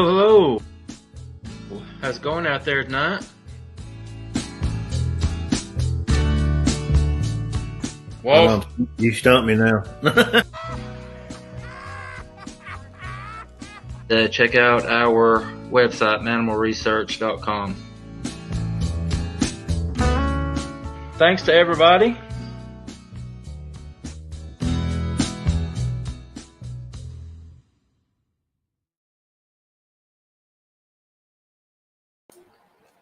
Hello. How's it going out there tonight? Whoa. You stumped me now. Check out our website, mannimalresearch.com. Thanks to everybody.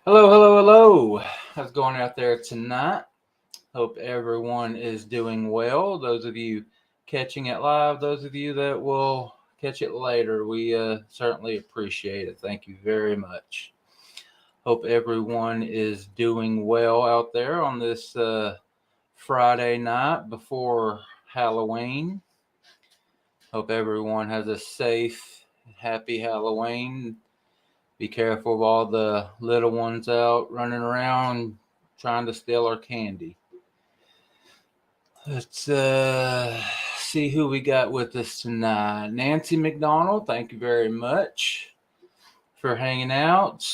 Hello. How's it going out there tonight? Hope everyone is doing well. Those of you catching it live, those of you that will catch it later, we certainly appreciate it. Thank you very much. Hope everyone is doing well out there on this Friday night before Halloween. Hope everyone has a safe, happy Halloween. Be careful of all the little ones out running around trying to steal our candy. Let's see who we got with us tonight. Nancy McDonald, thank you very much for hanging out.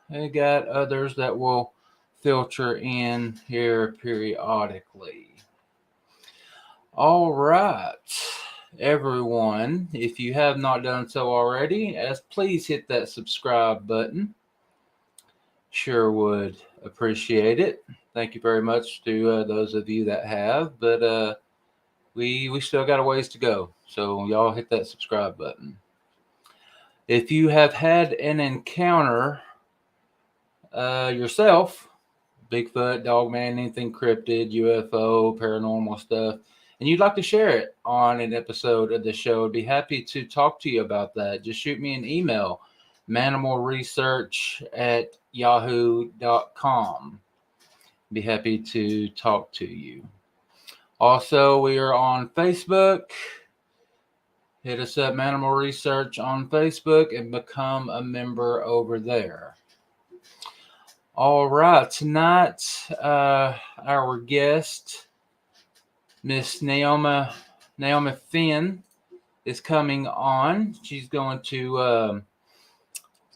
We got others that will filter in here periodically. All right, everyone, if you have not done so already, please hit that subscribe button. Sure would appreciate it. Thank you very much to those of you that have, but we still got a ways to go. So y'all hit that subscribe button. If you have had an encounter yourself, Bigfoot, Dogman, anything cryptid, UFO, paranormal stuff, and you'd like to share it on an episode of the show, I'd be happy to talk to you about that. Just shoot me an email, mannimalresearch@yahoo.com. Be happy to talk to you. Also, we are on Facebook. Hit us up, Mannimal Research on Facebook, and become a member over there. All right, tonight, our guest, Miss Neoma Finn, is coming on. She's going to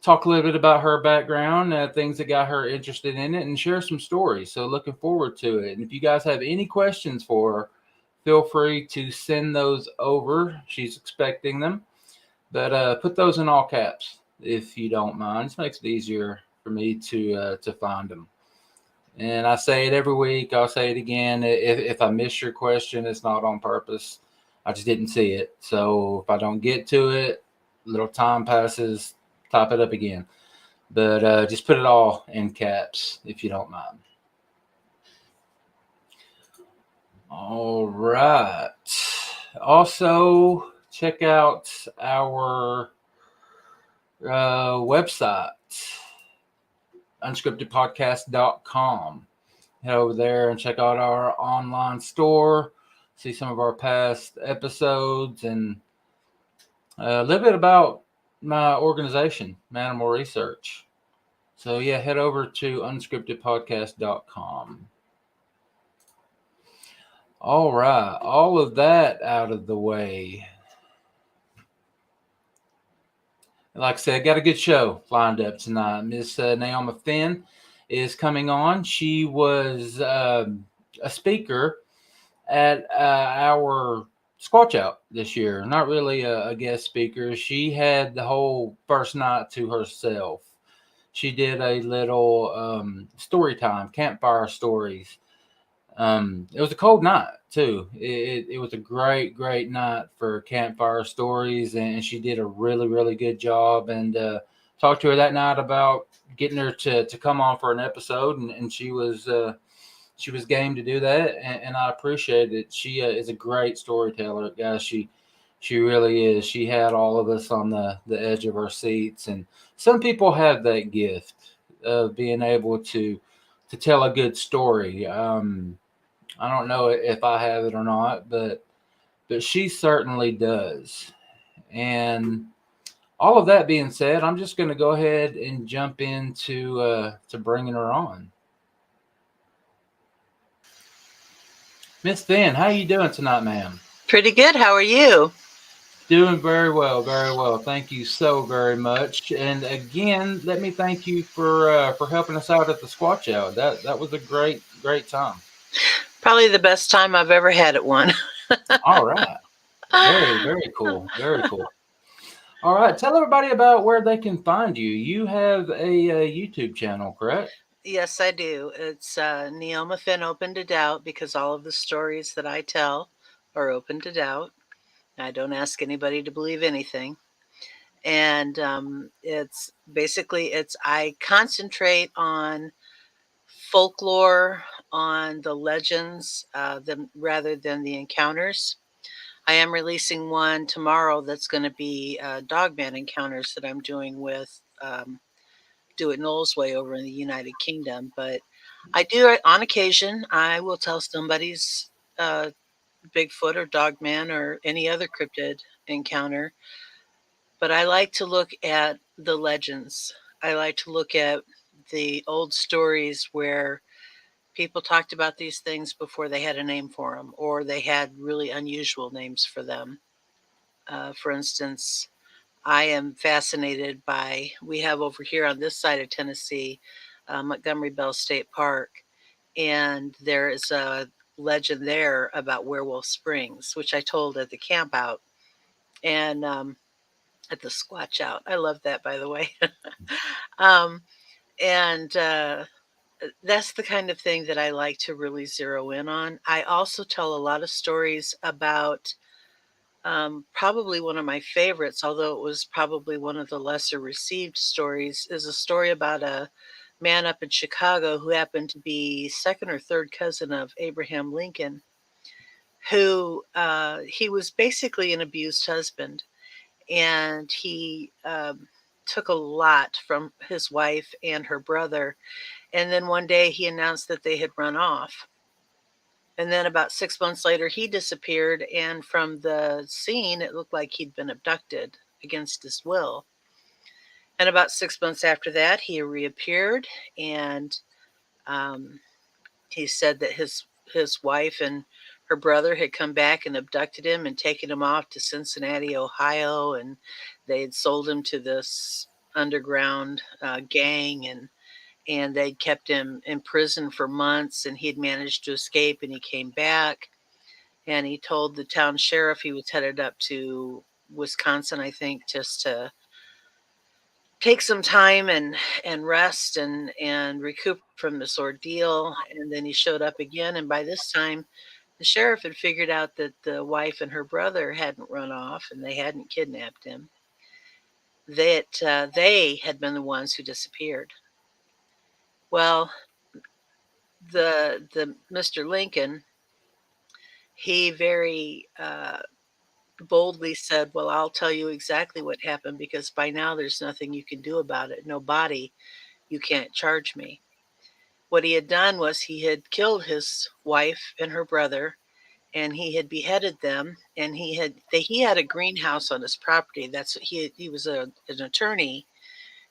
talk a little bit about her background, things that got her interested in it, and share some stories. So looking forward to it. And if you guys have any questions for her, feel free to send those over. She's expecting them. But put those in all caps if you don't mind. This makes it easier for me to find them. And I say it every week. I'll say it again. If I miss your question, it's not on purpose. I just didn't see it. So if I don't get to it, a little time passes, type it up again. But just put it all in caps if you don't mind. All right. Also, check out our website, UnsCryptidPodcast.com. Head over there and check out our online store, see some of our past episodes, and a little bit about my organization, Mannimal Research. So yeah, head over to UnsCryptidPodcast.com. All right, all of that out of the way. Like I said, got a good show lined up tonight. Miss Neoma Finn is coming on. She was a speaker at our Squatch Out this year. Not really a guest speaker. She had the whole first night to herself. She did a little story time, campfire stories. It was a cold night too. It was a great night for campfire stories, and she did a really good job. And talked to her that night about getting her to come on for an episode, and she was game to do that, and I appreciate it. She is a great storyteller, guys. She really is. She had all of us on the edge of our seats, and some people have that gift of being able to tell a good story. I don't know if I have it or not, but she certainly does. And all of that being said, I'm just going to go ahead and jump into to bringing her on. Miss Finn, how you doing tonight, ma'am? Pretty good. How are you? Doing very well, very well. Thank you so very much. And again, let me thank you for helping us out at the Squatch Hour. That was a great time. Probably the best time I've ever had at one. All right, very cool, very cool. All right, tell everybody about where they can find you. You have a YouTube channel, correct? Yes, I do. It's Neoma Finn Open to Doubt, because all of the stories that I tell are open to doubt. I don't ask anybody to believe anything. And it's basically, I concentrate on folklore, on the legends, rather than the encounters. I am releasing one tomorrow that's going to be Dogman encounters that I'm doing with Do It Noel's Way over in the United Kingdom. But I do it on occasion. I will tell somebody's Bigfoot or Dogman or any other cryptid encounter. But I like to look at the legends. I like to look at the old stories where people talked about these things before they had a name for them, or they had really unusual names for them. For instance, I am fascinated by, we have over here on this side of Tennessee, Montgomery Bell State Park, and there is a legend there about Werewolf Springs, which I told at the camp out and at the Squatch Out. I love that, by the way. um, and that's the kind of thing that I like to really zero in on. I also tell a lot of stories about probably one of my favorites, although it was probably one of the lesser received stories, is a story about a man up in Chicago who happened to be second or third cousin of Abraham Lincoln, who he was basically an abused husband. And he took a lot from his wife and her brother. And then one day he announced that they had run off. And then about 6 months later, he disappeared. And from the scene, it looked like he'd been abducted against his will. And about 6 months after that, he reappeared. And he said that his wife and her brother had come back and abducted him and taken him off to Cincinnati, Ohio. And they had sold him to this underground gang. And they'd kept him in prison for months, and he'd managed to escape, and he came back. And he told the town sheriff he was headed up to Wisconsin, I think, just to take some time and rest and recoup from this ordeal. And then he showed up again, and by this time the sheriff had figured out that the wife and her brother hadn't run off and they hadn't kidnapped him, that they had been the ones who disappeared. Well, the Mr. Lincoln, he very boldly said, "Well, I'll tell you exactly what happened, because by now there's nothing you can do about it. No body, you can't charge me." What he had done was he had killed his wife and her brother, and he had beheaded them, and he had a greenhouse on his property. That's what he was an attorney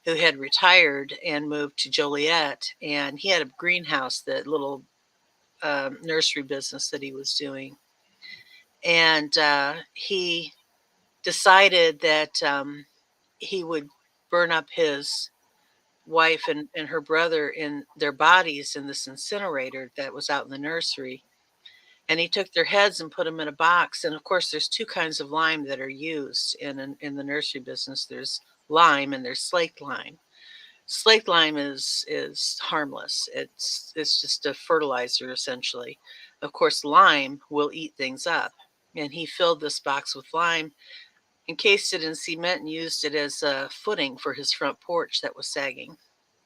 who had retired and moved to Joliet, and he had a greenhouse, that little nursery business that he was doing. And he decided that he would burn up his wife and her brother in their bodies in this incinerator that was out in the nursery. And he took their heads and put them in a box. And of course, there's two kinds of lime that are used in the nursery business. There's lime and there's slaked lime. Slaked lime is harmless. It's just a fertilizer essentially. Of course, lime will eat things up. And he filled this box with lime, encased it in cement, and used it as a footing for his front porch that was sagging.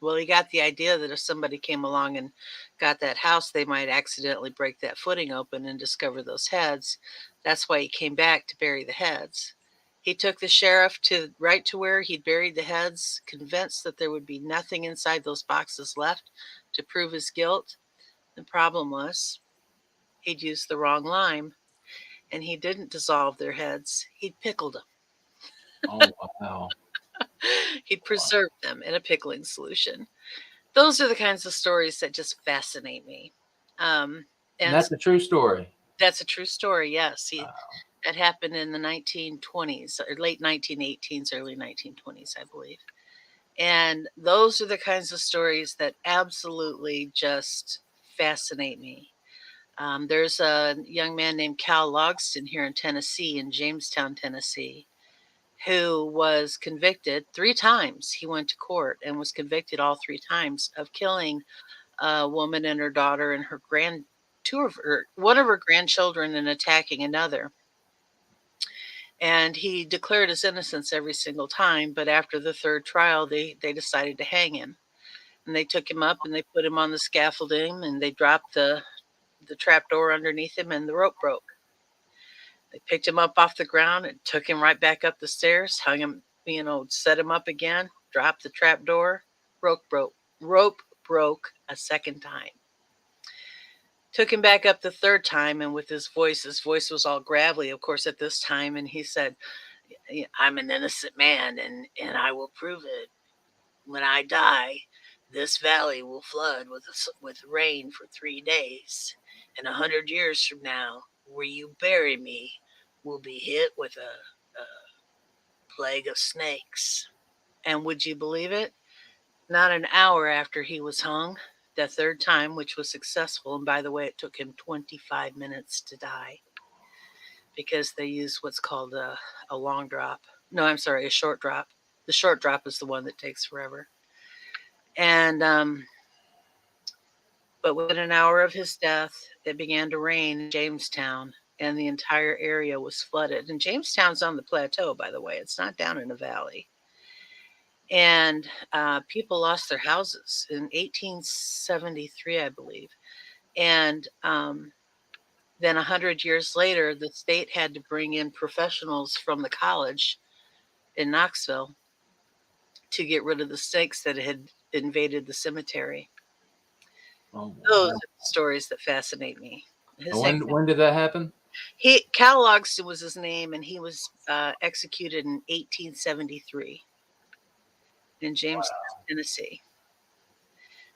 Well, he got the idea that if somebody came along and got that house, they might accidentally break that footing open and discover those heads. That's why he came back to bury the heads. He took the sheriff right to where he'd buried the heads, convinced that there would be nothing inside those boxes left to prove his guilt. The problem was he'd used the wrong lime, and he didn't dissolve their heads. He'd pickled them. Oh wow! He'd preserved them in a pickling solution. Those are the kinds of stories that just fascinate me. And that's a true story. That's a true story. Yes, It happened in the 1920s, or late 1918s, early 1920s, I believe. And those are the kinds of stories that absolutely just fascinate me. There's a young man named Cal Logston here in Tennessee, in Jamestown, Tennessee, who was convicted 3 times. He went to court and was convicted all 3 times of killing a woman and her daughter and one of her grandchildren, and attacking another. And he declared his innocence every single time, but after the third trial, they decided to hang him. And they took him up and they put him on the scaffolding, and they dropped the trap door underneath him, and the rope broke. They picked him up off the ground and took him right back up the stairs, hung him, set him up again, dropped the trap door, rope broke a second time. Took him back up the third time, and with his voice was all gravelly, of course, at this time, and he said, "I'm an innocent man, and I will prove it. When I die, this valley will flood with rain for 3 days, and 100 years from now, where you bury me will be hit with a plague of snakes." And would you believe it? Not an hour after he was hung, the third time, which was successful, and by the way, it took him 25 minutes to die, because they use what's called a long drop. No, I'm sorry, a short drop. The short drop is the one that takes forever. And but within an hour of his death, it began to rain in Jamestown, and the entire area was flooded. And Jamestown's on the plateau, by the way. It's not down in a valley. And people lost their houses in 1873, I believe. And then 100 years later, the state had to bring in professionals from the college in Knoxville to get rid of the snakes that had invaded the cemetery. Oh, Those are the stories that fascinate me. when did that happen? Cal Logston was his name, and he was executed in 1873 in Jamestown, Tennessee.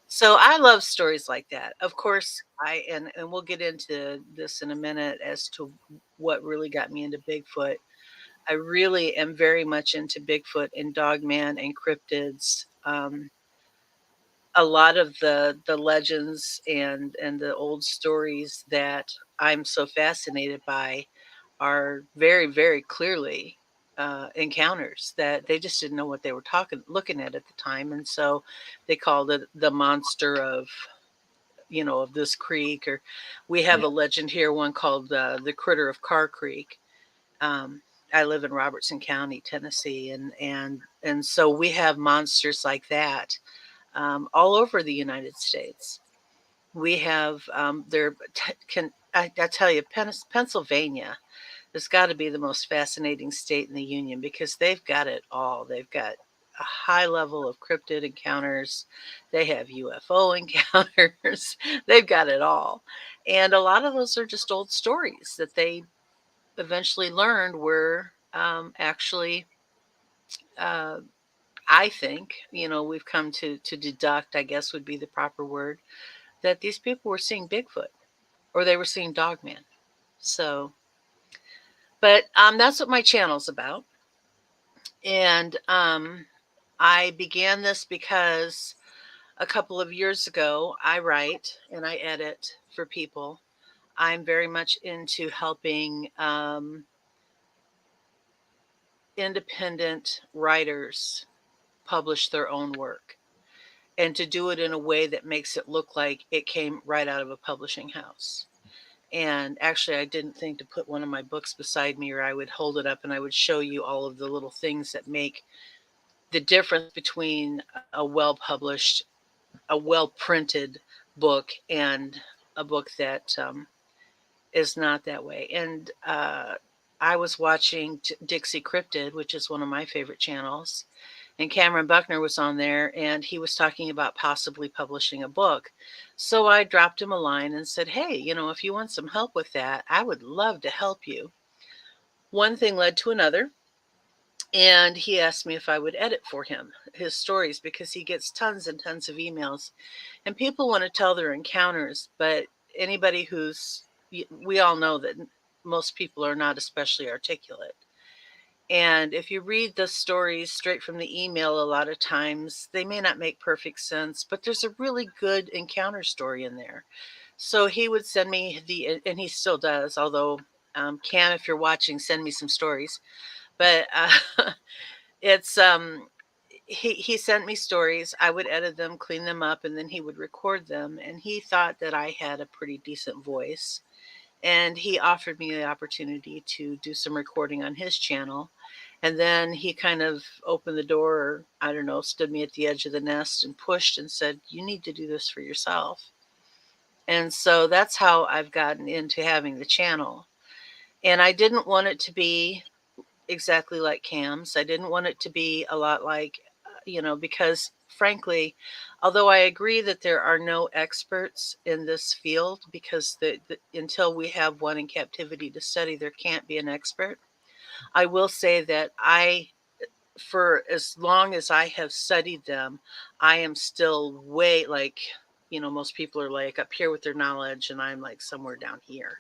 So I love stories like that. Of course, and we'll get into this in a minute as to what really got me into Bigfoot. I really am very much into Bigfoot and Dogman and cryptids. A lot of the legends and the old stories that I'm so fascinated by are very, very clearly encounters that they just didn't know what they were looking at the time, and so they called it the monster of of this creek. Or we have a legend here, one called the critter of Carr Creek. I live in Robertson County, Tennessee, and so we have monsters like that all over the United States. We have I tell you, Pennsylvania has got to be the most fascinating state in the union, because they've got it all. They've got a high level of cryptid encounters. They have UFO encounters. They've got it all. And a lot of those are just old stories that they eventually learned were actually, I think, we've come to deduct, I guess would be the proper word, that these people were seeing Bigfoot or they were seeing Dogman. So, but that's what my channel's about. And I began this because a couple of years ago, I write and I edit for people. I'm very much into helping independent writers publish their own work, and to do it in a way that makes it look like it came right out of a publishing house. And actually, I didn't think to put one of my books beside me, or I would hold it up and I would show you all of the little things that make the difference between a well-published, a well-printed book and a book that is not that way. And I was watching Dixie Cryptid, which is one of my favorite channels, and Cameron Buckner was on there, and he was talking about possibly publishing a book. So I dropped him a line and said, "Hey, if you want some help with that, I would love to help you." One thing led to another, and he asked me if I would edit for him his stories, because he gets tons and tons of emails, and people want to tell their encounters, but anybody we all know that most people are not especially articulate. And if you read the stories straight from the email, a lot of times they may not make perfect sense, but there's a really good encounter story in there. So he would send me and he still does, although, Cam, if you're watching, send me some stories. But it's, he sent me stories. I would edit them, clean them up, and then he would record them. And he thought that I had a pretty decent voice. And he offered me the opportunity to do some recording on his channel. And then he kind of opened the door, or I don't know, stood me at the edge of the nest and pushed and said, "You need to do this for yourself." And so that's how I've gotten into having the channel. And I didn't want it to be exactly like Cam's. I didn't want it to be a lot like, because frankly, although I agree that there are no experts in this field, because until we have one in captivity to study, there can't be an expert. I will say that for as long as I have studied them, I am still way like, most people are like up here with their knowledge, and I'm like somewhere down here.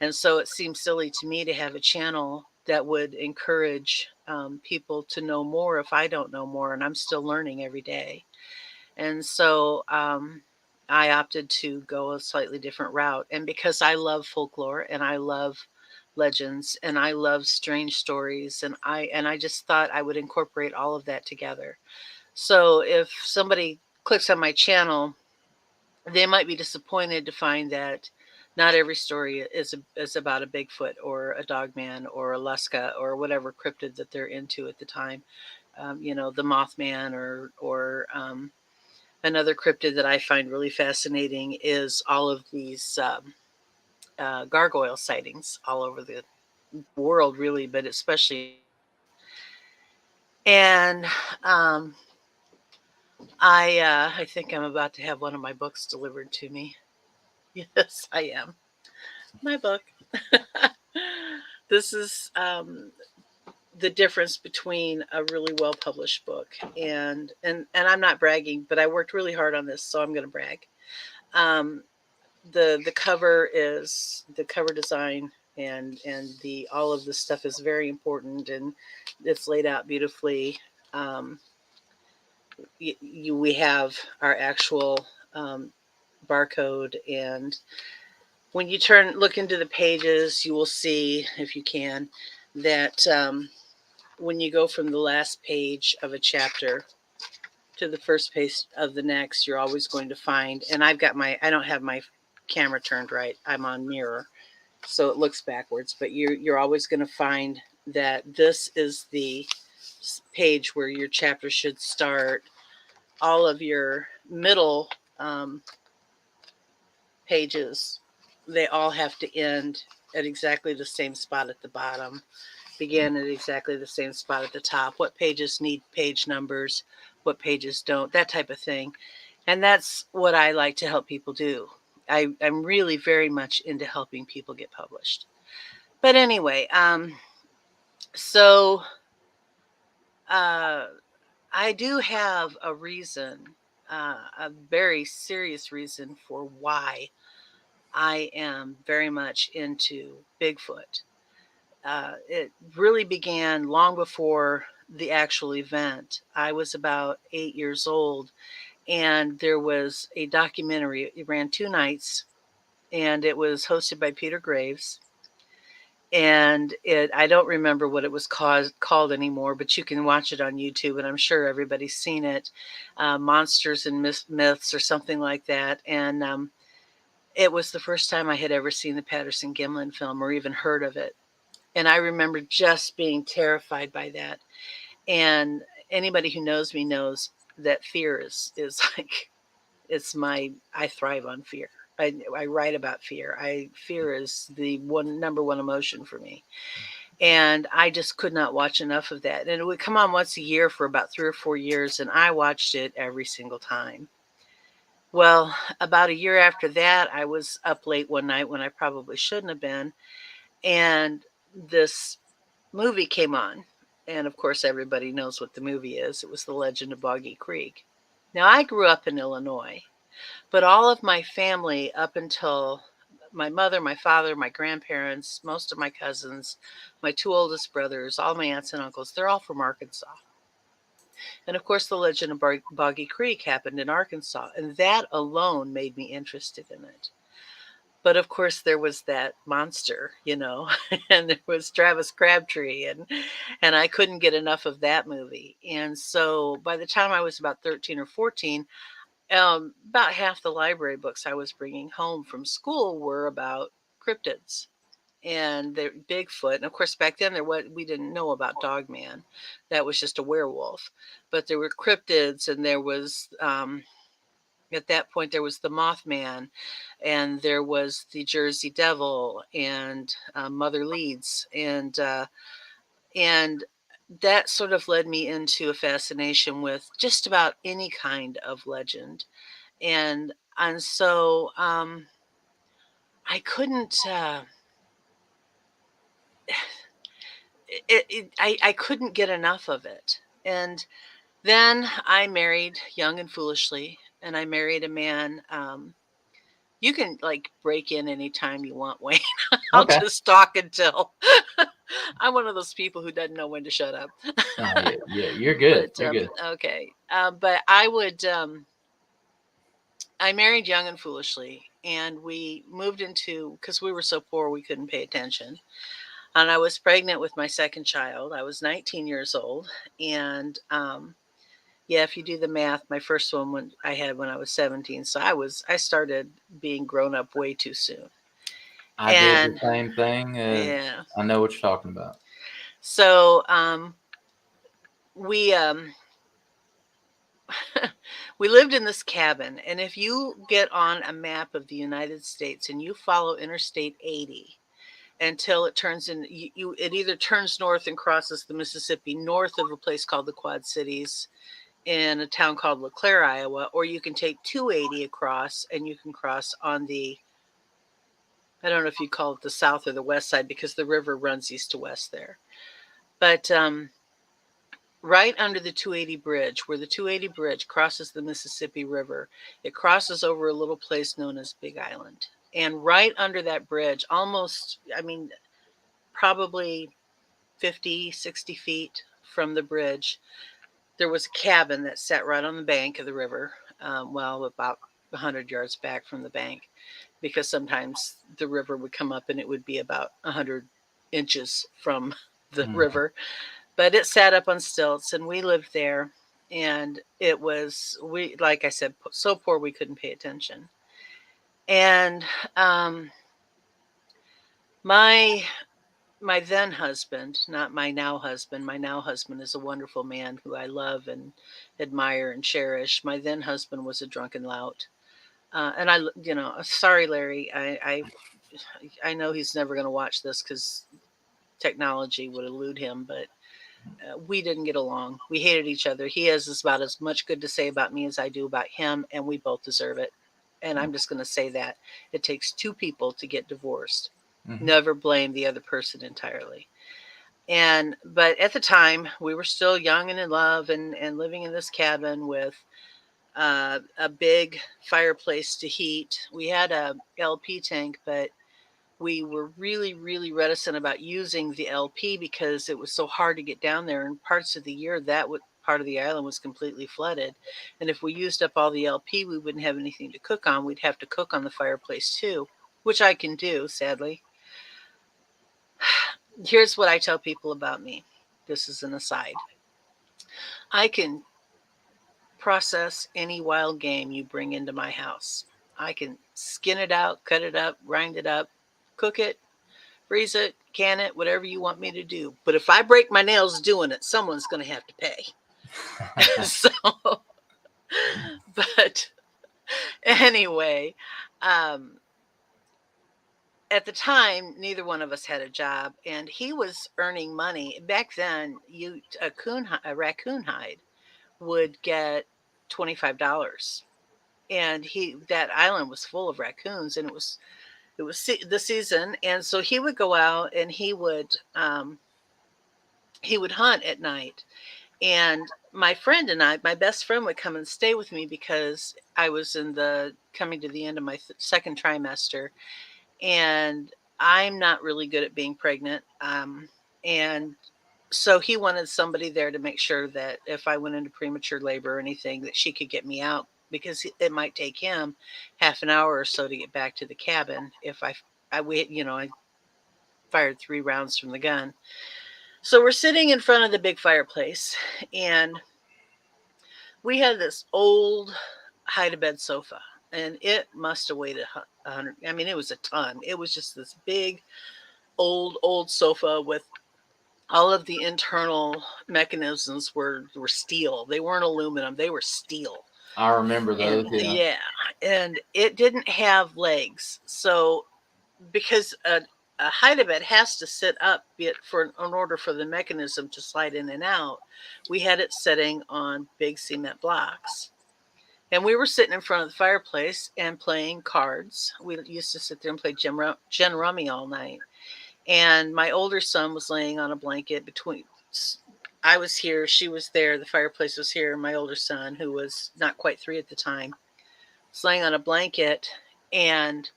And so it seems silly to me to have a channel that would encourage people to know more if I don't know more, and I'm still learning every day. And so I opted to go a slightly different route. And because I love folklore and I love legends and I love strange stories, and I just thought I would incorporate all of that together. So if somebody clicks on my channel, they might be disappointed to find that not every story is about a Bigfoot or a Dogman or a Luska or whatever cryptid that they're into at the time. The Mothman or another cryptid that I find really fascinating is all of these gargoyle sightings all over the world, really, but especially. And I think I'm about to have one of my books delivered to me. Yes, I am. My book. This is the difference between a really well published book and I'm not bragging, but I worked really hard on this, so I'm going to brag. Um, the cover is the cover design, and the all of the stuff is very important, and it's laid out beautifully. Um, we have our actual barcode, and when you look into the pages, you will see, if you can, that when you go from the last page of a chapter to the first page of the next, you're always going to find, and I don't have my camera turned right. I'm on mirror, so it looks backwards, but you're always going to find that this is the page where your chapter should start. All of your middle pages, they all have to end at exactly the same spot at the bottom, begin at exactly the same spot at the top. What pages need page numbers, what pages don't, that type of thing. And that's what I like to help people do. I'm really very much into helping people get published. But anyway, so I do have a reason, a very serious reason for why I am very much into Bigfoot. It really began long before the actual event. I was about 8 years old, and there was a documentary. It ran 2 nights, and it was hosted by Peter Graves. And I don't remember what it was called anymore, but you can watch it on YouTube, and I'm sure everybody's seen it. Monsters and Myths or something like that. And it was the first time I had ever seen the Patterson-Gimlin film or even heard of it. And I remember just being terrified by that. And anybody who knows me knows that fear is like, I thrive on fear. I write about fear. Fear is the number one emotion for me. And I just could not watch enough of that. And it would come on once a year for about 3 or 4 years, and I watched it every single time. Well, about a year after that, I was up late one night when I probably shouldn't have been, and this movie came on. And of course, everybody knows what the movie is. It was The Legend of Boggy Creek. Now, I grew up in Illinois, but all of my family, up until my mother, my father, my grandparents, most of my cousins, my 2 oldest brothers, all my aunts and uncles, they're all from Arkansas. And of course, the legend of Boggy Creek happened in Arkansas, and that alone made me interested in it. But of course, there was that monster, and there was Travis Crabtree, and I couldn't get enough of that movie. And so by the time I was about 13 or 14, about half the library books I was bringing home from school were about cryptids and they're Bigfoot. And of course, back then we didn't know about Dogman. That was just a werewolf. But there were cryptids, and there was at that point there was the Mothman, and there was the Jersey Devil, and Mother Leeds, and that sort of led me into a fascination with just about any kind of legend, and so I couldn't. I couldn't get enough of it. And then I married young and foolishly, and I married a man. You can like break in anytime you want, Wayne. I'll Okay. just talk until I'm one of those people who doesn't know when to shut up. Oh, yeah, you're good. But You're good. okay. But I would. I married young and foolishly, and we moved into because we were so poor we couldn't pay attention. And I was pregnant with my second child. I was 19 years old, and yeah, if you do the math, my first one I had when I was 17. So I started being grown up way too soon. I did the And same thing. yeah, I know what you're talking about. so we we lived in this cabin, and if you get on a map of the United States and you follow Interstate 80 until it turns in, it either turns north and crosses the Mississippi north of a place called the Quad Cities in a town called LeClaire, Iowa, or you can take 280 across and you can cross on the, I don't know if you call it the south or the west side because the river runs east to west there. But right under the 280 bridge, where the 280 bridge crosses the Mississippi River, it crosses over a little place known as Big Island. And right under that bridge, probably 50, 60 feet from the bridge, there was a cabin that sat right on the bank of the river, about 100 yards back from the bank, because sometimes the river would come up and it would be about 100 inches from the river. But it sat up on stilts, and we lived there. And it was, like I said, so poor we couldn't pay attention. And my then husband, not my now husband. My now husband is a wonderful man who I love and admire and cherish. My then husband was a drunken lout. And sorry, Larry, I know he's never going to watch this because technology would elude him, but we didn't get along. We hated each other. He has about as much good to say about me as I do about him, and we both deserve it. And I'm just going to say that it takes 2 people to get divorced. Mm-hmm. Never blame the other person entirely. But at the time, we were still young and in love, and living in this cabin with a big fireplace to heat. We had a LP tank, but we were really, really reticent about using the LP because it was so hard to get down there. And parts of the year, part of the island was completely flooded. And if we used up all the LP, we wouldn't have anything to cook on. We'd have to cook on the fireplace too, which I can do, sadly. Here's what I tell people about me. This is an aside. I can process any wild game you bring into my house. I can skin it out, cut it up, grind it up, cook it, freeze it, can it, whatever you want me to do. But if I break my nails doing it, someone's going to have to pay. But anyway, at the time, neither one of us had a job, and he was earning money. Back then, a raccoon hide would get $25, and that island was full of raccoons, and it was the season, and so he would go out and he would hunt at night. And my friend and my best friend would come and stay with me because I was coming to the end of my second trimester. and I'm not really good at being pregnant. And so he wanted somebody there to make sure that if I went into premature labor or anything, that she could get me out, because it might take him half an hour or so to get back to the cabin if I wait, I fired 3 rounds from the gun. So we're sitting in front of the big fireplace, and we had this old hide-a-bed sofa, and it must have weighed 100. I mean, it was a ton. It was just this big, old sofa with all of the internal mechanisms were steel. They weren't aluminum. They were steel. I remember those. And yeah, and it didn't have legs. So because a hide-a-bed has to sit up in order for the mechanism to slide in and out, we had it sitting on big cement blocks. And we were sitting in front of the fireplace and playing cards. We used to sit there and play gin rummy all night. And my older son was laying on a blanket between. I was here, she was there, the fireplace was here. My older son, who was not quite 3 at the time, was laying on a blanket, and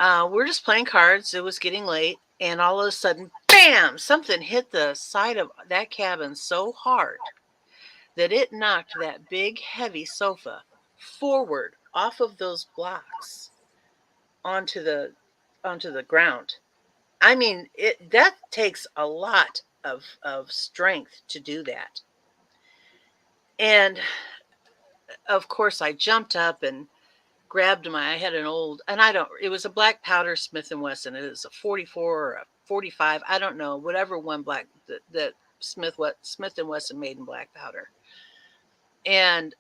we're just playing cards. It was getting late, and all of a sudden, bam! Something hit the side of that cabin so hard that it knocked that big, heavy sofa forward off of those blocks onto the ground. I mean, that takes a lot of strength to do that. And of course, I jumped up and grabbed I had an old, and it was a black powder Smith & Wesson. It was a 44 or a 45. I don't know, whatever one black that Smith & Wesson made in black powder. And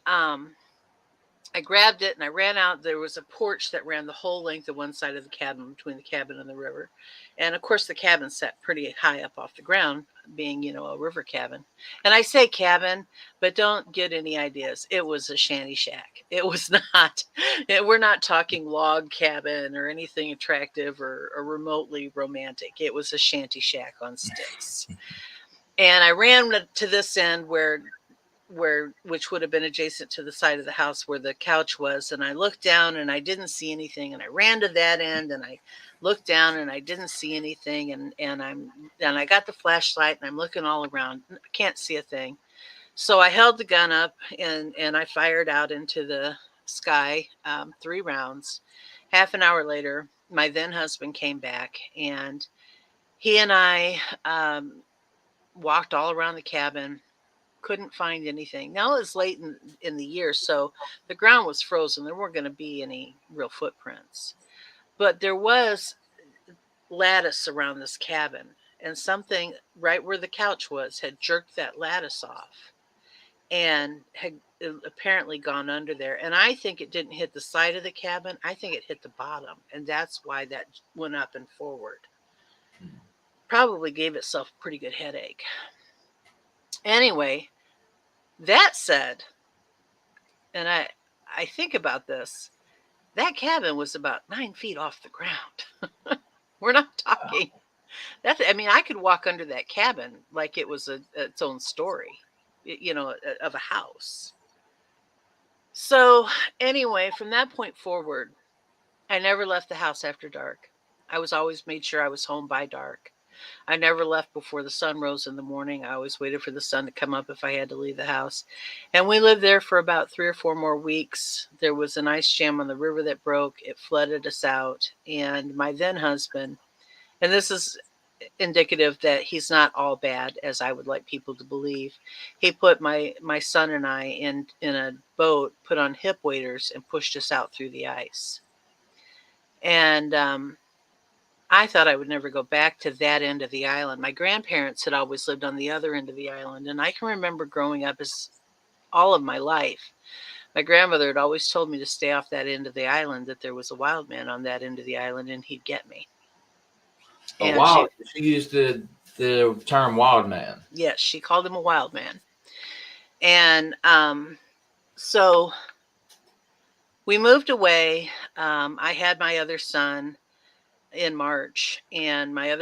I grabbed it and I ran out. There was a porch that ran the whole length of one side of the cabin, between the cabin and the river. And of course, the cabin sat pretty high up off the ground, being, a river cabin. And I say cabin, but don't get any ideas. It was a shanty shack. It was not, we're not talking log cabin or anything attractive or remotely romantic. It was a shanty shack on sticks. And I ran to this end which would have been adjacent to the side of the house where the couch was, and I looked down and I didn't see anything, and I ran to that end and I looked down and I didn't see anything, and I got the flashlight and I'm looking all around. I can't see a thing. So I held the gun up and I fired out into the sky 3 rounds. Half an hour later, my then husband came back, and he and I walked all around the cabin. Couldn't find anything. Now it's late in the year, so the ground was frozen. There weren't going to be any real footprints, but there was lattice around this cabin, and something right where the couch was had jerked that lattice off and had apparently gone under there. And I think it didn't hit the side of the cabin. I think it hit the bottom, and that's why that went up and forward. Probably gave itself a pretty good headache. Anyway, that said, and I think about this, that cabin was about 9 feet off the ground. We're not talking. I could walk under that cabin like it was its own story, of a house. So anyway, from that point forward, I never left the house after dark. I was always made sure I was home by dark. I never left before the sun rose in the morning. I always waited for the sun to come up if I had to leave the house. And we lived there for about 3 or 4 more weeks. There was an ice jam on the river that broke. It flooded us out. And my then husband, and this is indicative that he's not all bad, as I would like people to believe, he put my son and I in a boat, put on hip waders, and pushed us out through the ice. And I thought I would never go back to that end of the island. My grandparents had always lived on the other end of the island, and I can remember growing up as all of my life. My grandmother had always told me to stay off that end of the island, that there was a wild man on that end of the island, and he'd get me. And she used the term wild man. Yes, she called him a wild man. And so we moved away. I had my other son in March, and my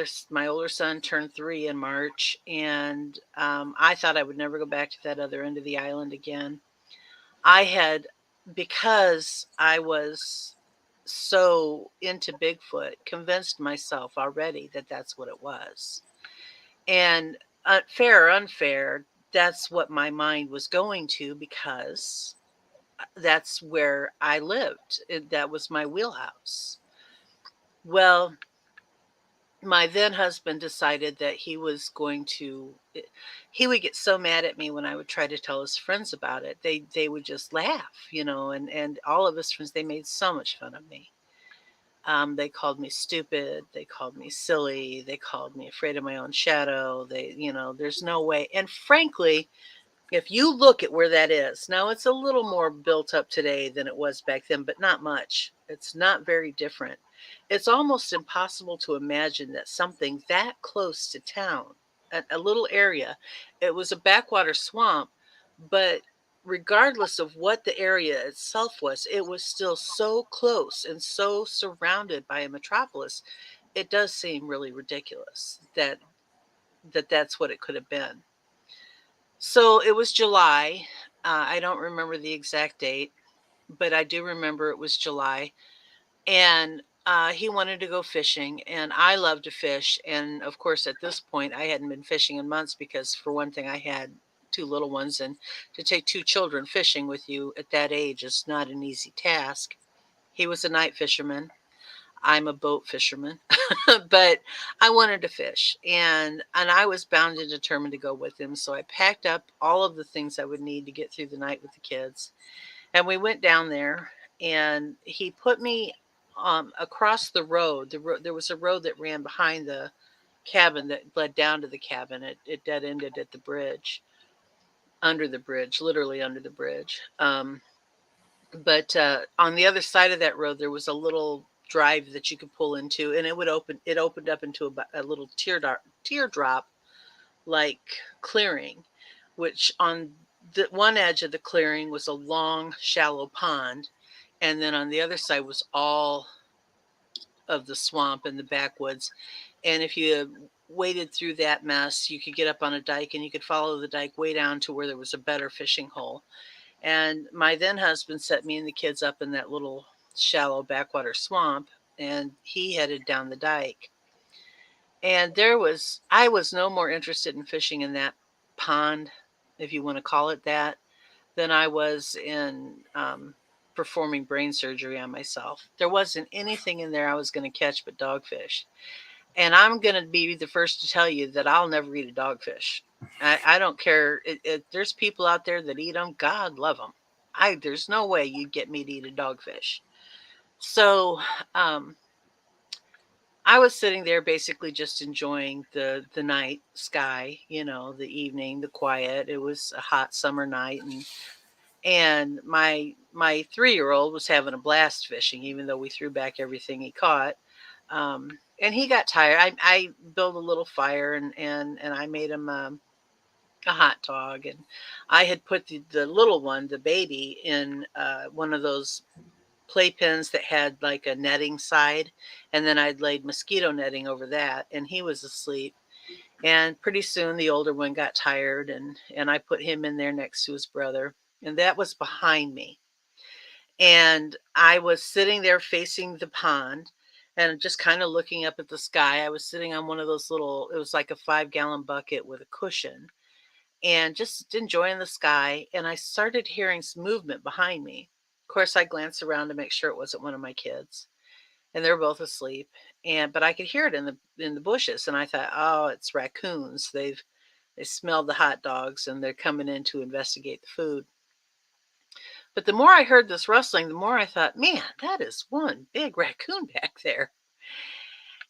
older son turned 3 in March, and I thought I would never go back to that other end of the island again. Because I was so into Bigfoot, convinced myself already that that's what it was. And fair or unfair, that's what my mind was going to, because that's where I lived. That was my wheelhouse. Well, my then husband decided that he was going to, he would get so mad at me when I would try to tell his friends about it. They would just laugh, and all of his friends, they made so much fun of me. They called me stupid. They called me silly. They called me afraid of my own shadow. There's no way. And frankly, if you look at where that is, now it's a little more built up today than it was back then, but not much. It's not very different. It's almost impossible to imagine that something that close to town, a little area, it was a backwater swamp, but regardless of what the area itself was, it was still so close and so surrounded by a metropolis. It does seem really ridiculous that's what it could have been. So it was July. I don't remember the exact date, but I do remember it was July. And he wanted to go fishing, and I love to fish. And of course, at this point, I hadn't been fishing in months because, for one thing, I had two little ones, and to take two children fishing with you at that age is not an easy task. He was a night fisherman. I'm a boat fisherman, but I wanted to fish, and I was bound and determined to go with him. So I packed up all of the things I would need to get through the night with the kids, and we went down there. And he put me across the road. There was a road that ran behind the cabin that led down to the cabin. It dead ended at the bridge, under the bridge, literally under the bridge. But on the other side of that road, there was a little drive that you could pull into, and it opened up into a little teardrop like clearing, which on the one edge of the clearing was a long shallow pond, and then on the other side was all of the swamp and the backwoods. And if you waded through that mess, you could get up on a dike, and you could follow the dike way down to where there was a better fishing hole. And my then husband set me and the kids up in that little shallow backwater swamp, and he headed down the dike. And I was no more interested in fishing in that pond, if you want to call it that, than I was in performing brain surgery on myself. There wasn't anything in there I was going to catch but dogfish. And I'm going to be the first to tell you that I'll never eat a dogfish. I don't care. There's people out there that eat them. God love them. There's no way you'd get me to eat a dogfish. So um, I was sitting there basically just enjoying the night sky, the evening, the quiet. It was a hot summer night, and my 3-year-old was having a blast fishing, even though we threw back everything he caught. And he got tired. I built a little fire, and I made him a hot dog, and I had put the little one, the baby, in one of those playpens that had like a netting side, and then I'd laid mosquito netting over that, and he was asleep. And pretty soon the older one got tired, and I put him in there next to his brother, and that was behind me. And I was sitting there facing the pond and just kind of looking up at the sky. I was sitting on one of those it was like a 5-gallon bucket with a cushion, and just enjoying the sky. And I started hearing some movement behind me. Of course, I glanced around to make sure it wasn't one of my kids, and they're both asleep. But I could hear it in the bushes, and I thought, oh, it's raccoons. They smelled the hot dogs, and they're coming in to investigate the food. But the more I heard this rustling, the more I thought, man, that is one big raccoon back there.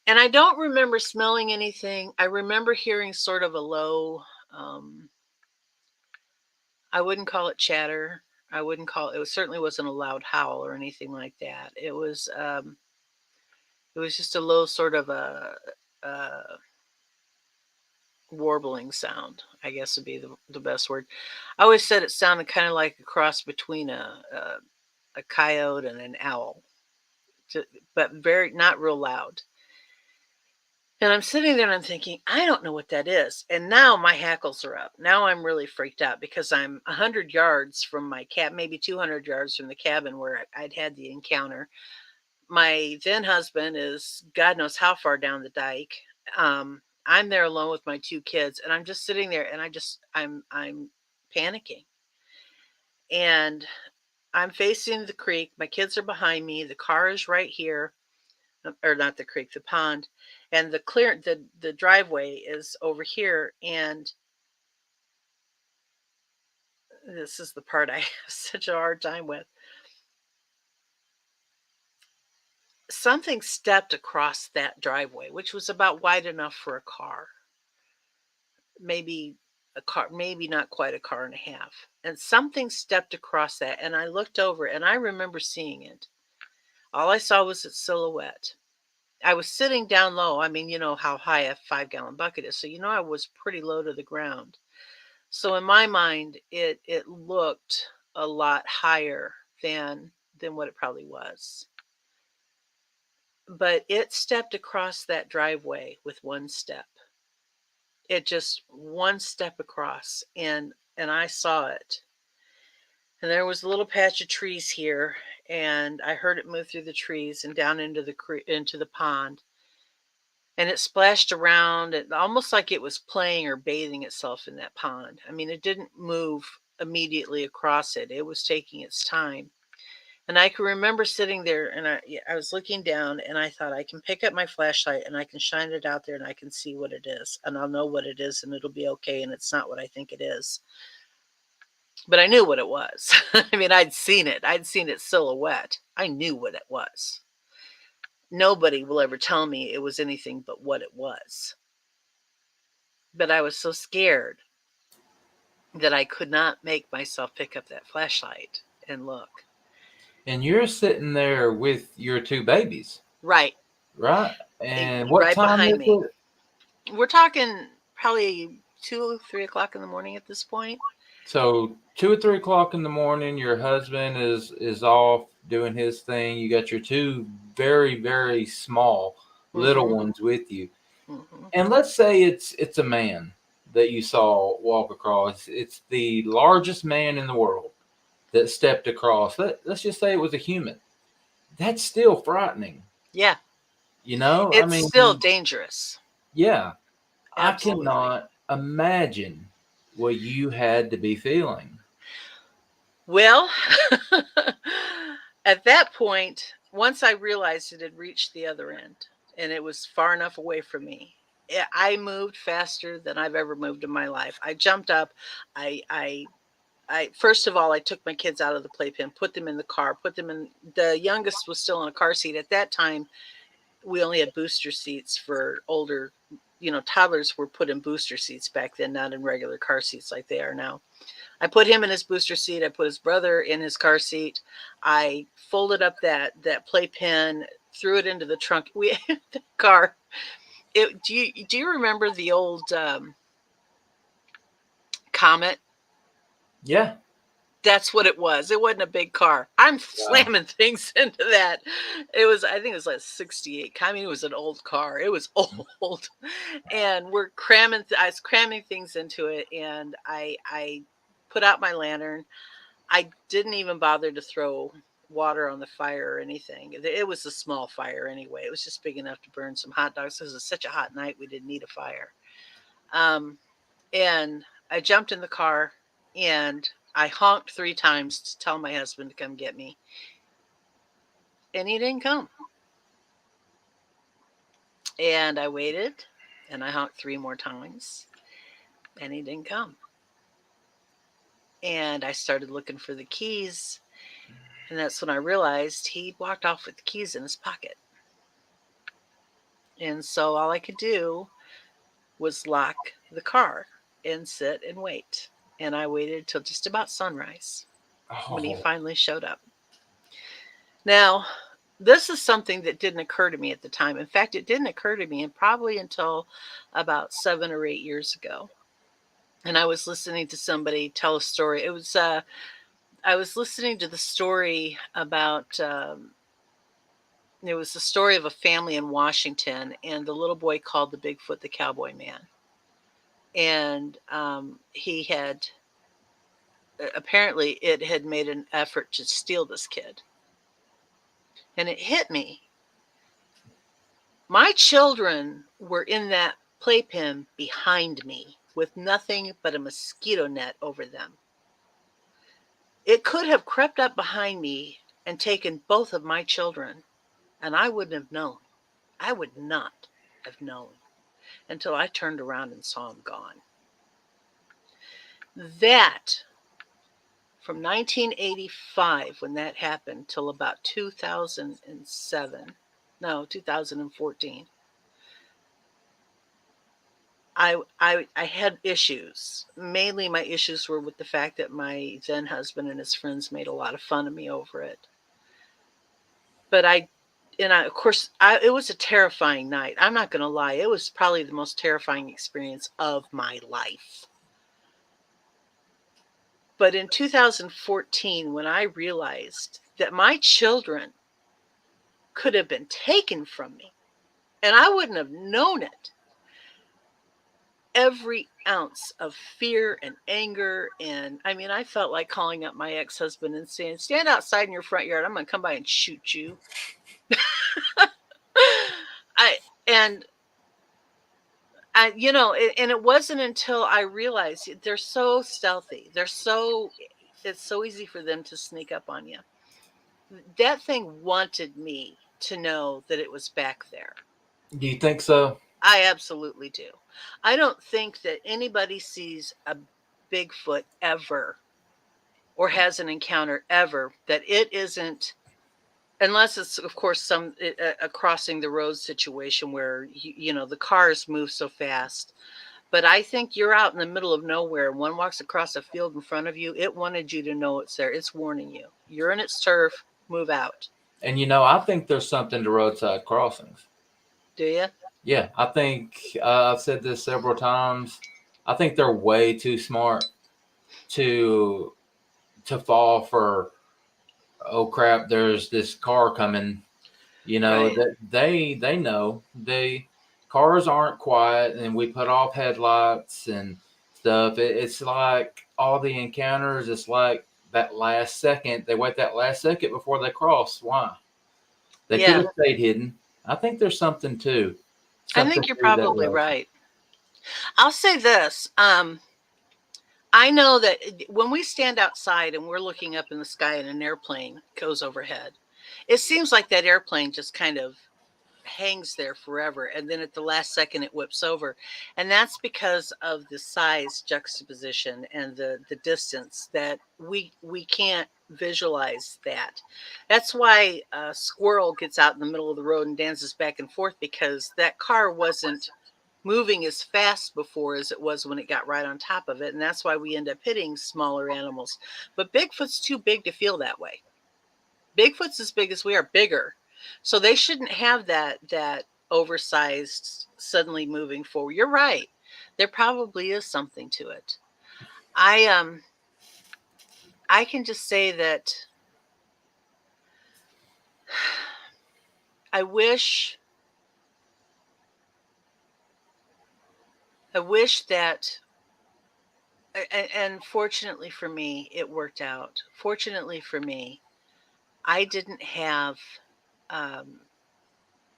And I don't remember smelling anything. I remember hearing sort of a low, I wouldn't call it chatter. It certainly wasn't a loud howl or anything like that. It was just a low sort of a warbling sound, I guess would be the best word. I always said it sounded kind of like a cross between a coyote and an owl, but very not real loud. And I'm sitting there and I'm thinking, I don't know what that is. And now my hackles are up. Now I'm really freaked out because I'm 100 yards from my maybe 200 yards from the cabin where I'd had the encounter. my then husband is God knows how far down the dike. I'm there alone with my 2 kids, and I'm just sitting there, and I'm panicking. And I'm facing the creek. My kids are behind me. The car is right here, or not the creek, the pond, and the driveway is over here. And this is the part I have such a hard time with. Something stepped across that driveway, which was about wide enough for a car. Maybe not quite a car and a half. And something stepped across that, and I looked over, and I remember seeing it. All I saw was its silhouette. I was sitting down low. I mean, you know how high a 5-gallon bucket is, so I was pretty low to the ground. So in my mind, it looked a lot higher than what it probably was. But it stepped across that driveway with one step. It just one step across, and I saw it. And there was a little patch of trees here, and I heard it move through the trees and down into the pond. And it splashed around, and almost like it was playing or bathing itself in that pond. I mean, it didn't move immediately across it. It was taking its time. And I can remember sitting there, and I was looking down, and I thought, I can pick up my flashlight and I can shine it out there, and I can see what it is, and I'll know what it is, and it'll be okay, and it's not what I think it is. But I knew what it was. I mean, I'd seen it. I'd seen its silhouette. I knew what it was. Nobody will ever tell me it was anything but what it was. But I was so scared that I could not make myself pick up that flashlight and look. And you're sitting there with your 2 babies. Right. Right? And what right time behind is me. it? We're talking probably 2, 3 o'clock in the morning at this point. So 2 or 3 o'clock in the morning, your husband is off doing his thing. You got your 2 very, very small little ones with you. And let's say it's a man that you saw walk across. It's the largest man in the world that stepped across. Let's just say it was a human. That's still frightening. Yeah. It's still dangerous. Yeah. Absolutely. I cannot imagine what you had to be feeling. Well, at that point, once I realized it had reached the other end and it was far enough away from me, I moved faster than I've ever moved in my life. I jumped up. I first of all, I took my kids out of the playpen, put them in the car, the youngest was still in a car seat. At that time, we only had booster seats for older, toddlers were put in booster seats back then, not in regular car seats like they are now. I put him in his booster seat. I put his brother in his car seat. I folded up that playpen, threw it into the trunk. The car. Do you remember the old Comet? Yeah. That's what it was. It wasn't a big car. I'm slamming things into that. I think it was like 68. I mean, it was an old car. It was old. And I was cramming things into it, and I put out my lantern. I didn't even bother to throw water on the fire or anything. It was a small fire anyway. It was just big enough to burn some hot dogs. It was such a hot night, we didn't need a fire. And I jumped in the car, and I honked 3 times to tell my husband to come get me. And he didn't come. And I waited, and I honked 3 more times, and he didn't come. And I started looking for the keys, and that's when I realized he walked off with the keys in his pocket. And so all I could do was lock the car and sit and wait. And I waited till just about sunrise when he finally showed up. Now, this is something that didn't occur to me at the time. In fact, it didn't occur to me probably until about 7 or 8 years ago. And I was listening to somebody tell a story. I was listening to the story about, it was the story of a family in Washington, and the little boy called the Bigfoot the Cowboy Man. And he had, apparently it had made an effort to steal this kid. And it hit me. My children were in that playpen behind me with nothing but a mosquito net over them. It could have crept up behind me and taken both of my children, and I wouldn't have known. I would not have known until I turned around and saw them gone. That, from 1985, when that happened, till about 2007, no, 2014, I had issues. Mainly my issues were with the fact that my then husband and his friends made a lot of fun of me over it. But of course, it was a terrifying night. I'm not going to lie. It was probably the most terrifying experience of my life. But in 2014, when I realized that my children could have been taken from me and I wouldn't have known it, every ounce of fear and anger, and I felt like calling up my ex-husband and saying, stand outside in your front yard, I'm going to come by and shoot you. And it wasn't until I realized they're so stealthy, it's so easy for them to sneak up on you. That thing wanted me to know that it was back there. Do you think so? I absolutely do. I don't think that anybody sees a Bigfoot ever or has an encounter ever that it isn't, unless it's, of course, a crossing the road situation where, the cars move so fast. But I think you're out in the middle of nowhere and one walks across a field in front of you. It wanted you to know it's there. It's warning you. You're in its turf. Move out. And I think there's something to roadside crossings. Do you? Yeah, I think I've said this several times. I think they're way too smart to fall for, oh crap, there's this car coming. Right. That they know cars aren't quiet, and we put off headlights and stuff. It's like all the encounters. It's like that last second. They wait that last second before they cross. Why? They could Yeah. have stayed hidden. I think there's something to I think you're to that probably way. right. I'll say this. I know that when we stand outside and we're looking up in the sky and an airplane goes overhead, it seems like that airplane just kind of hangs there forever, and then at the last second it whips over, and that's because of the size juxtaposition and the distance that we can't visualize that. That's why a squirrel gets out in the middle of the road and dances back and forth, because that car wasn't moving as fast before as it was when it got right on top of it, and that's why we end up hitting smaller animals. But Bigfoot's too big to feel that way. Bigfoot's as big as we are, bigger. So they shouldn't have that oversized suddenly moving forward. You're right. There probably is something to it. I can just say that I wish that, and fortunately for me, it worked out. Fortunately for me, I didn't have a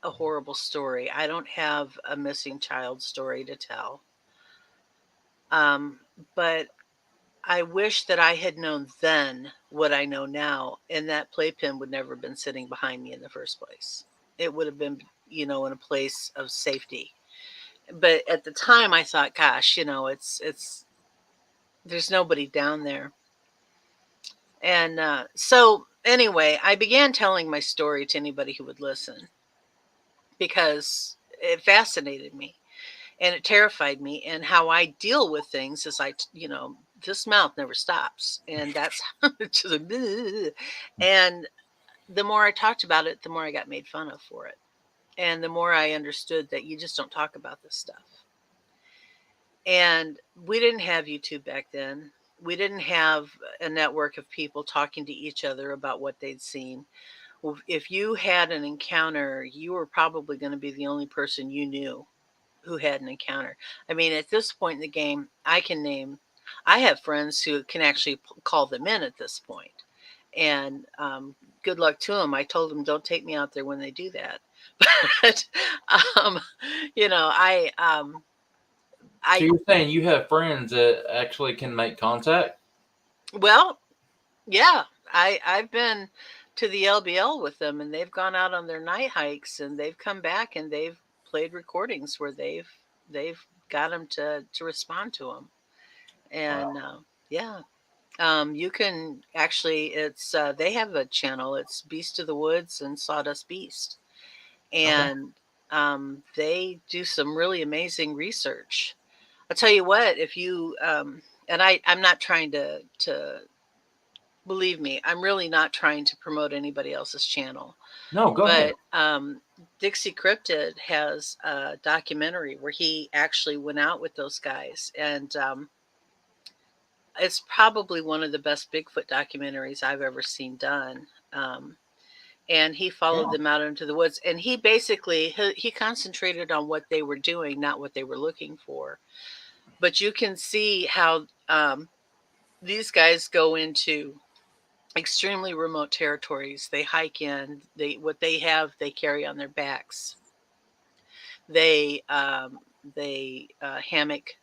horrible story. I don't have a missing child story to tell. But I wish that I had known then what I know now, and that playpen would never have been sitting behind me in the first place. It would have been, in a place of safety. But at the time, I thought, gosh, it's there's nobody down there. And so anyway, I began telling my story to anybody who would listen, because it fascinated me and it terrified me. And how I deal with things is this mouth never stops. And that's just and the more I talked about it, the more I got made fun of for it. And the more I understood that you just don't talk about this stuff. And we didn't have YouTube back then. We didn't have a network of people talking to each other about what they'd seen. If you had an encounter, you were probably going to be the only person you knew who had an encounter. At this point in the game, I have friends who can actually call them in at this point. And good luck to them. I told them, don't take me out there when they do that. But, you know, So you're saying you have friends that actually can make contact? Well, yeah, I've been to the LBL with them, and they've gone out on their night hikes, and they've come back and they've played recordings where they've got them to respond to them. And yeah, you can actually, it's they have a channel. It's Beast of the Woods and Sawdust Beast, and they do some really amazing research. I'll tell you what, if you and I'm not trying to believe me, I'm really not trying to promote anybody else's channel. No, go ahead. But UnsCryptid has a documentary where he actually went out with those guys, and it's probably one of the best Bigfoot documentaries I've ever seen done. And he followed them out into the woods, and he basically he concentrated on what they were doing, not what they were looking for. But you can see how these guys go into extremely remote territories. They hike in. What they have, they carry on their backs. They hammock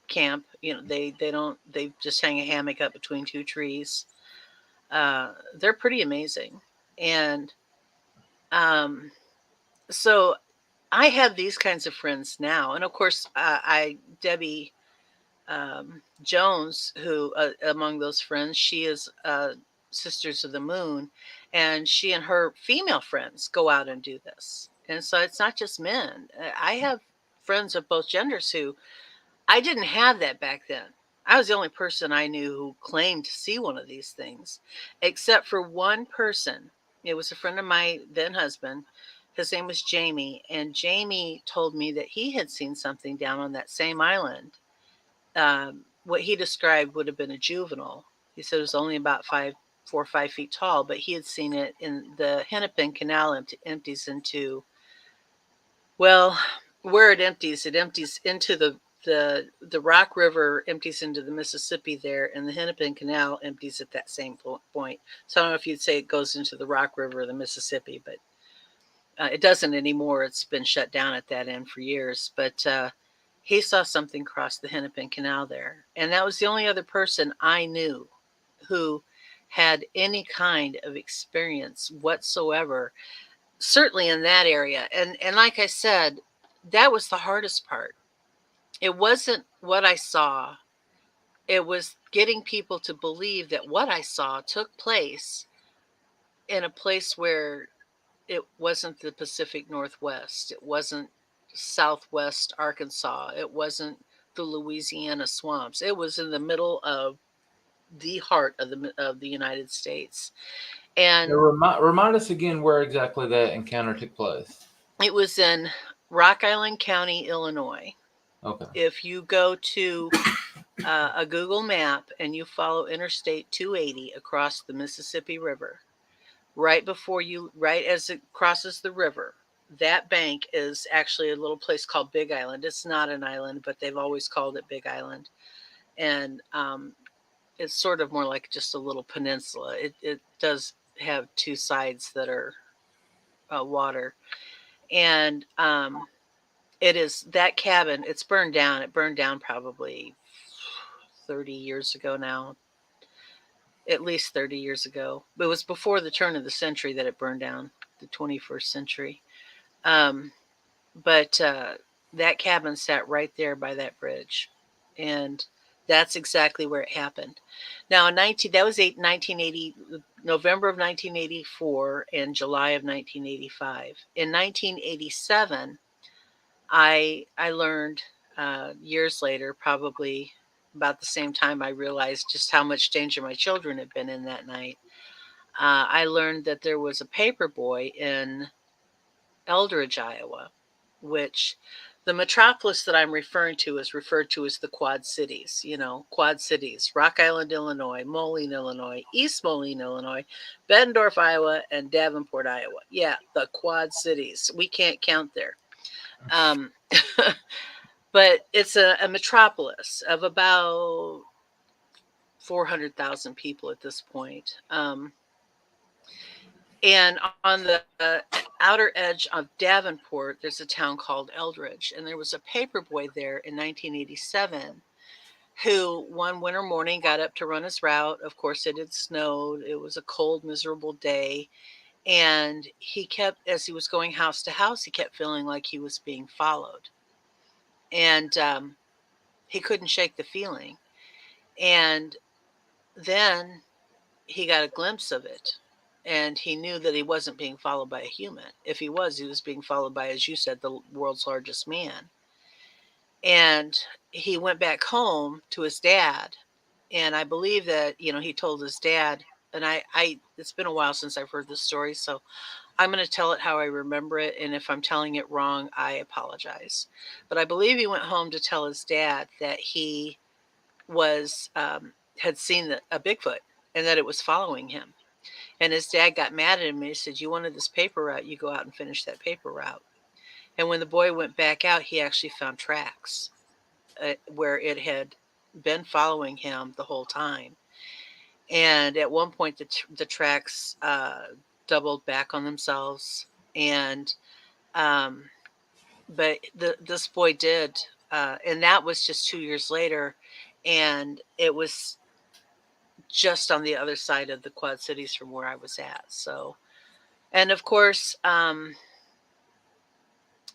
camp. You know, they just hang a hammock up between two trees. They're pretty amazing, and so I have these kinds of friends now, and of course, Debbie Jones, who among those friends, she is Sisters of the Moon, and she and her female friends go out and do this. And so it's not just men. I have friends of both genders who I didn't have that back then. I was the only person I knew who claimed to see one of these things, except for one person. It was a friend of my then husband. His name was Jamie, and Jamie told me that he had seen something down on that same island. What he described would have been a juvenile. He said it was only about 4 or 5 feet tall, but he had seen it in the Hennepin Canal. Empties into, well, where it empties into the Rock River, empties into the Mississippi there, and the Hennepin Canal empties at that same point. So I don't know if you'd say it goes into the Rock River or the Mississippi, but it doesn't anymore. It's been shut down at that end for years. But he saw something cross the Hennepin Canal there. And that was the only other person I knew who had any kind of experience whatsoever, certainly in that area. And like I said, that was the hardest part. It wasn't what I saw. It was getting people to believe that what I saw took place in a place where it wasn't the Pacific Northwest. It wasn't Southwest Arkansas. It wasn't the Louisiana swamps. It was in the middle of the heart of the United States. And remind us again where exactly that encounter took place. It was in Rock Island County, Illinois. Okay. If you go to a Google map and you follow Interstate 280 across the Mississippi River, right as it crosses the river, that bank is actually a little place called Big Island. It's not an island, but they've always called it Big Island. And it's sort of more like just a little peninsula. It does have two sides that are water. And it is that cabin, it's burned down. It burned down probably 30 years ago now. At least 30 years ago. It was before the turn of the century that it burned down, the 21st century. But that cabin sat right there by that bridge. And that's exactly where it happened. Now, that was 1980, November of 1984 and July of 1985. In 1987, I learned years later, probably about the same time I realized just how much danger my children had been in that night. I learned that there was a paper boy in Eldridge, Iowa, which the metropolis that I'm referring to is referred to as the Quad Cities. You know, Quad Cities: Rock Island, Illinois; Moline, Illinois; East Moline, Illinois; Bettendorf, Iowa; and Davenport, Iowa. Yeah, the Quad Cities. We can't count there. But it's a metropolis of about 400,000 people at this point. And on the outer edge of Davenport, there's a town called Eldridge. And there was a paperboy there in 1987 who one winter morning got up to run his route. Of course, it had snowed. It was a cold, miserable day. And he kept, as he was going house to house, he kept feeling like he was being followed. And he couldn't shake the feeling. And then he got a glimpse of it. And he knew that he wasn't being followed by a human. If he was being followed by, as you said, the world's largest man. And he went back home to his dad. And I believe that, he told his dad, and I it's been a while since I've heard this story, so I'm going to tell it how I remember it. And if I'm telling it wrong, I apologize. But I believe he went home to tell his dad that he was, had seen a Bigfoot and that it was following him. And his dad got mad at him and he said, "You wanted this paper route, you go out and finish that paper route." And when the boy went back out, he actually found tracks where it had been following him the whole time. And at one point, the tracks doubled back on themselves. And but this boy did, and that was just 2 years later, and it was just on the other side of the Quad Cities from where I was at. So, and of course,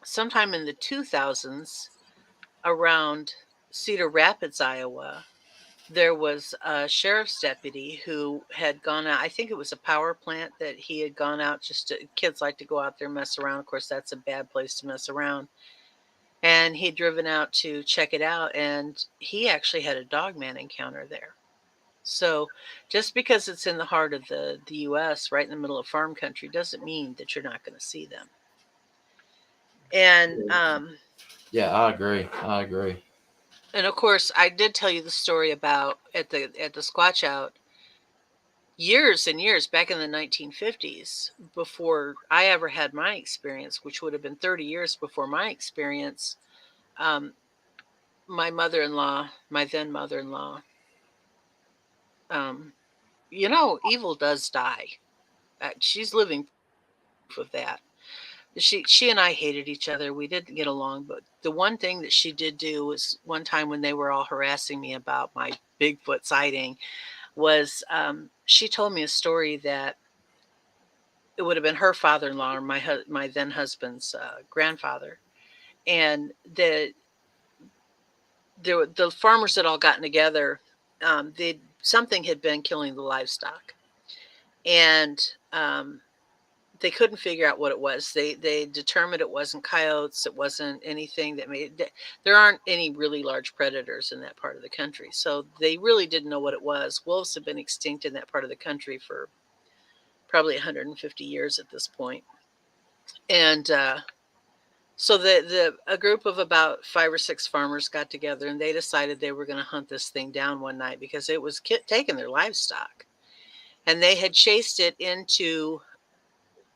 sometime in the 2000s, around Cedar Rapids, Iowa, there was a sheriff's deputy who had gone out. I think it was a power plant that he had gone out kids like to go out there and mess around. Of course, that's a bad place to mess around. And he'd driven out to check it out, and he actually had a dogman encounter there. So just because it's in the heart of the U.S., right in the middle of farm country, doesn't mean that you're not going to see them. And yeah, I agree. And of course, I did tell you the story about at the Squatch Out years and years back in the 1950s, before I ever had my experience, which would have been 30 years before my experience. My mother-in-law, my then mother-in-law, evil does die. She's living proof of that. She and I hated each other. We didn't get along, but the one thing that she did do was one time when they were all harassing me about my Bigfoot sighting was she told me a story that it would have been her father-in-law or my then husband's grandfather, and the farmers had all gotten together. Something had been killing the livestock, and they couldn't figure out what it was. They determined it wasn't coyotes. It wasn't anything that there aren't any really large predators in that part of the country. So they really didn't know what it was. Wolves have been extinct in that part of the country for probably 150 years at this point. And so a group of about 5 or 6 farmers got together, and they decided they were going to hunt this thing down one night because it was taking their livestock. And they had chased it into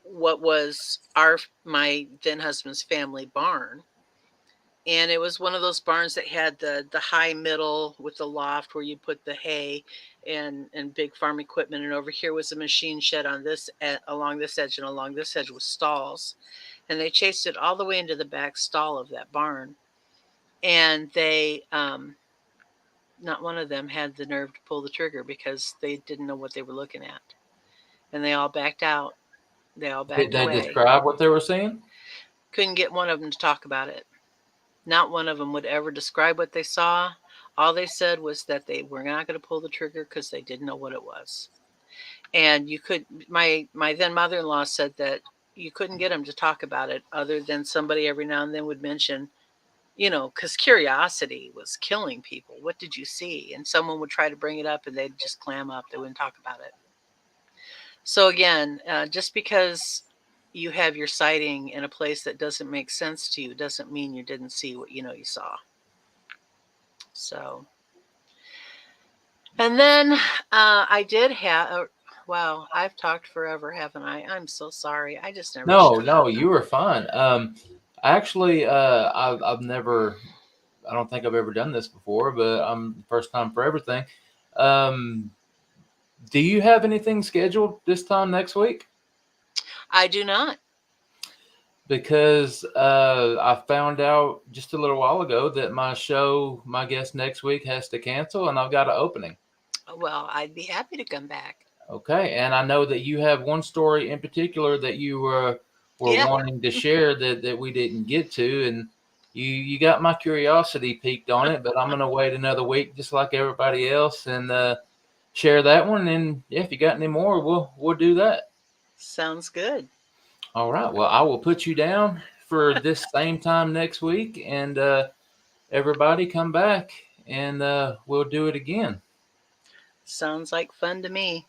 what was my then husband's family barn. And it was one of those barns that had the high middle with the loft where you put the hay and big farm equipment. And over here was a machine shed on this along this edge, and along this edge was stalls. And they chased it all the way into the back stall of that barn. And they, not one of them had the nerve to pull the trigger because they didn't know what they were looking at. And they all backed out. They all backed away. Did they describe what they were seeing? Couldn't get one of them to talk about it. Not one of them would ever describe what they saw. All they said was that they were not going to pull the trigger because they didn't know what it was. And my then mother-in-law said that you couldn't get them to talk about it other than somebody every now and then would mention, because curiosity was killing people. What did you see? And someone would try to bring it up and they'd just clam up. They wouldn't talk about it. So again, just because you have your sighting in a place that doesn't make sense to you doesn't mean you didn't see what you saw. So, and then I did have. Wow, I've talked forever, haven't I? I'm so sorry. I just never. No, you were fine. Actually, I've never. I don't think I've ever done this before, but first time for everything. Do you have anything scheduled this time next week? I do not. Because I found out just a little while ago that my guest next week has to cancel, and I've got an opening. Well, I'd be happy to come back. Okay, and I know that you have one story in particular that you were wanting to share that we didn't get to, and you got my curiosity piqued on it. But I'm gonna wait another week, just like everybody else, and share that one. And yeah, if you got any more, we'll do that. Sounds good. All right. Well, I will put you down for this same time next week, and everybody come back, and we'll do it again. Sounds like fun to me.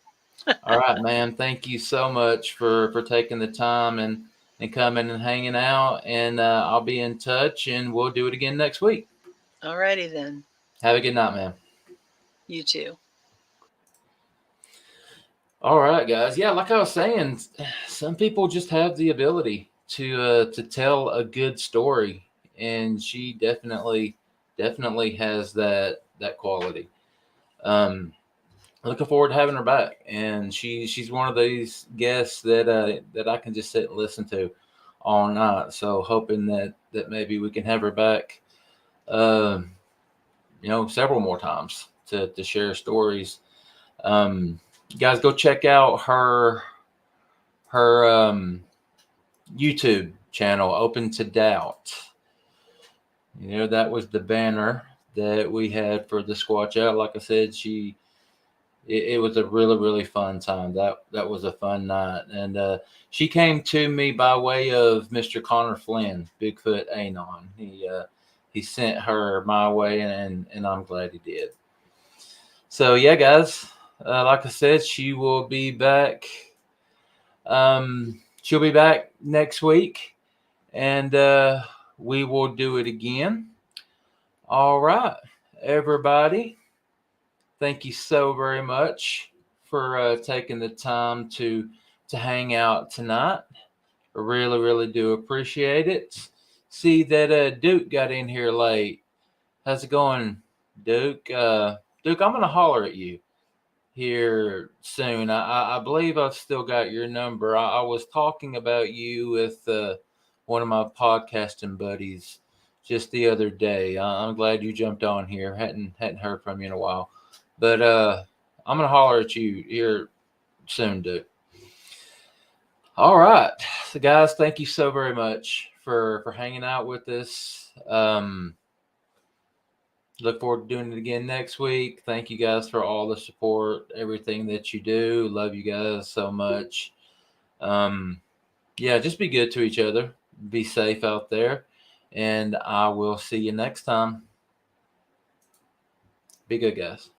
All right, man. Thank you so much for taking the time and coming and hanging out. And I'll be in touch, and we'll do it again next week. All righty then. Have a good night, man. You too. All right, guys. Yeah, like I was saying, some people just have the ability to tell a good story, and she definitely has that quality. Looking forward to having her back, and she's one of these guests that I can just sit and listen to all night. So hoping that maybe we can have her back, several more times to share stories. You guys go check out her YouTube channel, Open to Doubt. That was the banner that we had for the Squatch Out. Like I said, it was a really, really fun time. That was a fun night. And she came to me by way of Mr. Connor Flynn, Bigfoot Anon. He sent her my way, and I'm glad he did. So yeah, guys, like I said, she will be back. She'll be back next week, and we will do it again. All right, everybody. Thank you so very much for taking the time to hang out tonight. I really, really do appreciate it. See that Duke got in here late. How's it going, Duke? Duke, I'm gonna holler at you here soon. I believe I've still got your number. I was talking about you with one of my podcasting buddies just the other day. I'm glad you jumped on here. Hadn't heard from you in a while, but I'm gonna holler at you here soon, Duke. All right, so guys, thank you so very much for hanging out with us. Look forward to doing it again next week. Thank you guys for all the support, everything that you do. Love you guys so much. Yeah, just be good to each other. Be safe out there. And I will see you next time. Be good, guys.